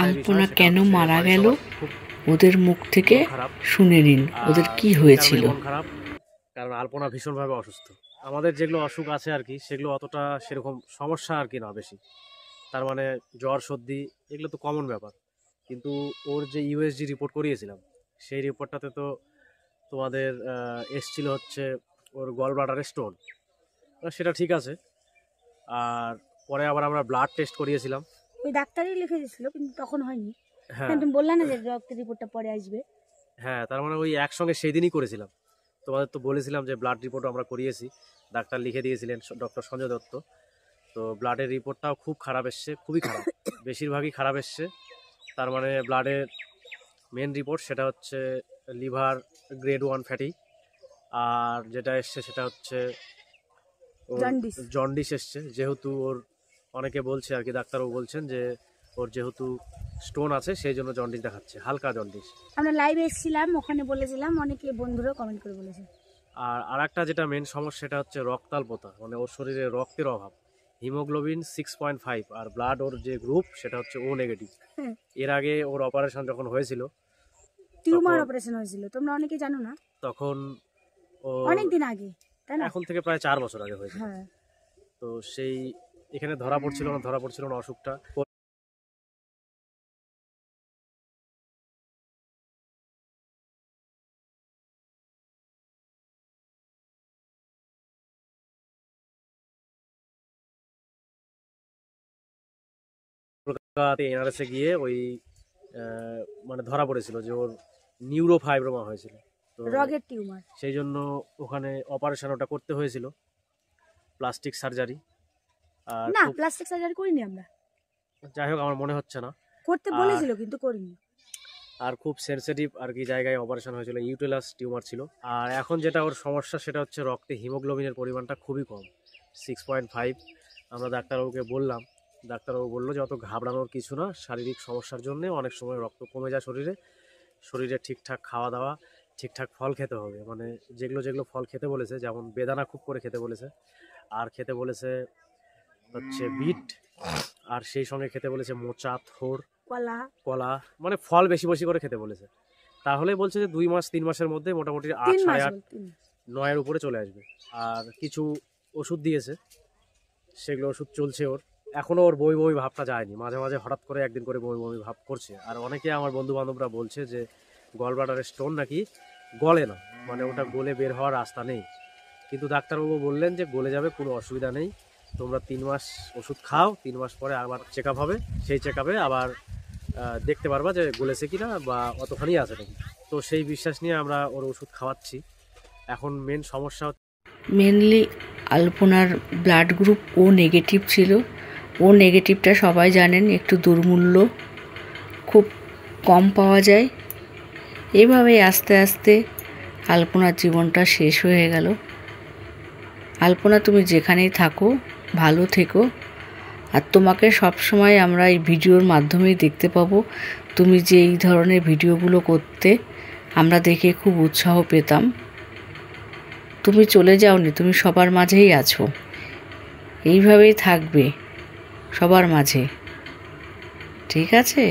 আলপনা কেন মারা গেল ওদের মুখ থেকে শুনে নিন ওদের কি হয়েছিল। কারণ আলপনা ভীষণভাবে অসুস্থ। আমাদের যেগুলো অসুখ আছে আর কি সেগুলো অতটা সেরকম সমস্যা আর কি না বেশি, তার মানে জ্বর সর্দি এগুলো তো কমন ব্যাপার। কিন্তু ওর যে ইউএসজি রিপোর্ট করিয়েছিলাম সেই রিপোর্টটাতে তো তোমাদের এসছিল হচ্ছে ওর গল ব্লাডারে স্টোন, সেটা ঠিক আছে। আর পরে আবার আমরা ব্লাড টেস্ট করিয়েছিলাম, ওই ডাক্তারই লিখে দিয়েছিল কিন্তু তখন হয়নি। হ্যাঁ তুমি বললে না যে রক্তের রিপোর্টটা পরে আসবে। হ্যাঁ তার মানে ওই একসঙ্গে সেই দিনই করেছিলাম। তোমাদের তো বলেছিলাম যে ব্লাড রিপোর্টও আমরা করিয়েছি, ডাক্তার লিখে দিয়েছিলেন ডক্টর সঞ্জয় দত্ত। তো ব্লাডের রিপোর্টটাও খুব খারাপ এসছে, খুবই খারাপ, বেশিরভাগই খারাপ এসছে। তার মানে ব্লাডের মেন রিপোর্ট সেটা হচ্ছে লিভার গ্রেড 1 ফ্যাটি, আর যেটা এসছে সেটা হচ্ছে জন্ডিস এসছে। যেহেতু ওর অনেকে বলছে আর কি, ডাক্তারও বলছেন যে ওর যেহেতু স্টোন আছে সেই জন্য জন্ডিস দেখাচ্ছে, হালকা জন্ডিস। আমরা লাইভে এসেছিলাম, ওখানে বলেছিলাম, অনেকে বন্ধুরা কমেন্ট করে বলেছে। আর আরেকটা যেটা মেন সমস্যা সেটা হচ্ছে রক্তাল্পতা, মানে ওর শরীরে রক্তের অভাব। হিমোগ্লোবিন 6.5 আর ব্লাড ওর যে গ্রুপ সেটা হচ্ছে ও নেগেটিভ। এর আগে ওর অপারেশন যখন হয়েছিল, টিউমার অপারেশন হয়েছিল, তোমরা অনেকে জানো না, তখন অনেক দিন আগে, তাই না? এখন থেকে প্রায় 4 বছর আগে হয়েছিল। হ্যাঁ। তো সেই এখানে ধরা পড়ছিল না অসুখটা। কলকাতাতে এনআরএসে গিয়ে ওই মানে ধরা পড়েছিল যে ওর নিউরোফাইব্রোমা হয়েছিল, তো রগের টিউমার, সেই জন্য ওখানে অপারেশন ওটা করতে হয়েছিল, প্লাস্টিক সার্জারি। আর না প্লাস্টিক সার্জারি করিনি আমরা, যাই হোক আমার মনে হচ্ছে না করতে বলেছিল কিন্তু করিনি। আর খুব সেনসিটিভ আর কি জায়গায় অপারেশন হয়েছিল, ইউটেরাস টিউমার ছিল। আর এখন যেটা ওর সমস্যা সেটা হচ্ছে রক্তে হিমোগ্লোবিনের পরিমাণটা খুবই কম, 6.5। আমরা ডাক্তারবাবুকে বললাম, ডাক্তারবাবু বললো যে অত ঘাবড়ানোর কিছু না, শারীরিক সমস্যার জন্য অনেক সময় রক্ত কমে যায় শরীরে ঠিকঠাক খাওয়া দাওয়া, ঠিকঠাক ফল খেতে হবে, মানে যেগুলো ফল খেতে বলেছে, যেমন বেদানা খুব করে খেতে বলেছে, আর খেতে বলেছে হচ্ছে বিট, আর সেই সঙ্গে খেতে বলেছে মোচা, থোড়, কলা, মানে ফল বেশি বেশি করে খেতে বলেছে। তাহলে বলছে যে 2-3 মাসের মধ্যে মোটামুটি 8, 8.5, 9-এর উপরে চলে আসবে। আর কিছু ওষুধ দিয়েছে, সেগুলো ওষুধ চলছে ওর। এখনও ওর বমি ভাবটা যায়নি, মাঝে মাঝে হঠাৎ করে একদিন করে বমি ভাব করছে। আর অনেকে আমার বন্ধু বান্ধবরা বলছে যে গল ব্লাডারের স্টোন নাকি গলে না, মানে ওটা গলে বের হওয়ার রাস্তা নেই। কিন্তু ডাক্তারবাবু বললেন যে গলে যাবে, কোনো অসুবিধা নেই, তোমরা 3 মাস ওষুধ খাও, 3 মাস পরে আবার চেক আপ হবে, সেই চেক আপে আবার দেখতে পারবা যে গলেছে কিনা বা অতখানি আছে নাকি। তো সেই বিশ্বাস নিয়ে আমরা ওর ওষুধ খাওয়াচ্ছি। এখন মেন সমস্যা মেনলি আলপনার ব্লাড গ্রুপ ও নেগেটিভ ছিল। ও নেগেটিভটা সবাই জানেন একটু দুর্মূল্য, খুব কম পাওয়া যায়। এভাবেই আস্তে আস্তে আলপনার জীবনটা শেষ হয়ে গেল। আলপনা তুমি যেখানেই থাকো ভালো থেকো, আর তোমাকে সবসময় আমরা এই ভিডিওর মাধ্যমেই দেখতে পাবো। তুমি যে এই ধরনের ভিডিওগুলো করতে আমরা দেখে খুব উৎসাহ পেতাম। তুমি চলে যাওনি, তুমি সবার মাঝেই আছো, এইভাবেই থাকবে সবার মাঝে, ঠিক আছে?